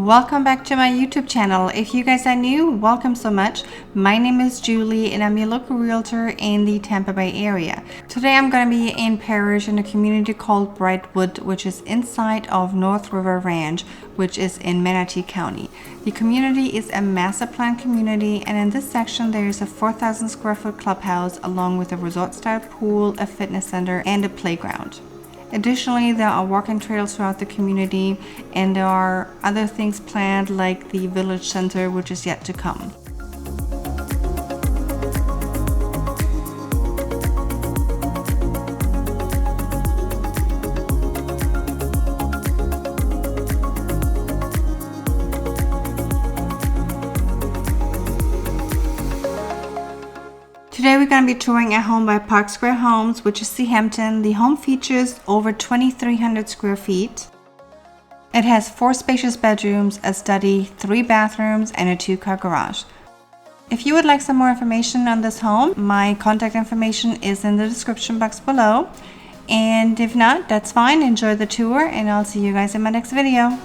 Welcome back to my YouTube channel. If you guys are new, welcome so much. My name is Julie and I'm your local realtor in the Tampa Bay area. Today I'm going to be in Parrish in a community called Brightwood, which is inside of North River Ranch, which is in Manatee County. The community is a master plan community, and in this section there is a 4,000 square foot clubhouse along with a resort style pool, a fitness center, and a playground. Additionally, there are walking trails throughout the community, and there are other things planned like the village center, which is yet to come. Today we're going to be touring a home by Park Square Homes, which is the Hampton. The home features over 2,300 square feet. It has 4 spacious bedrooms, a study, 3 bathrooms, and a 2-car garage. If you would like some more information on this home, my contact information is in the description box below. And if not, that's fine. Enjoy the tour, and I'll see you guys in my next video.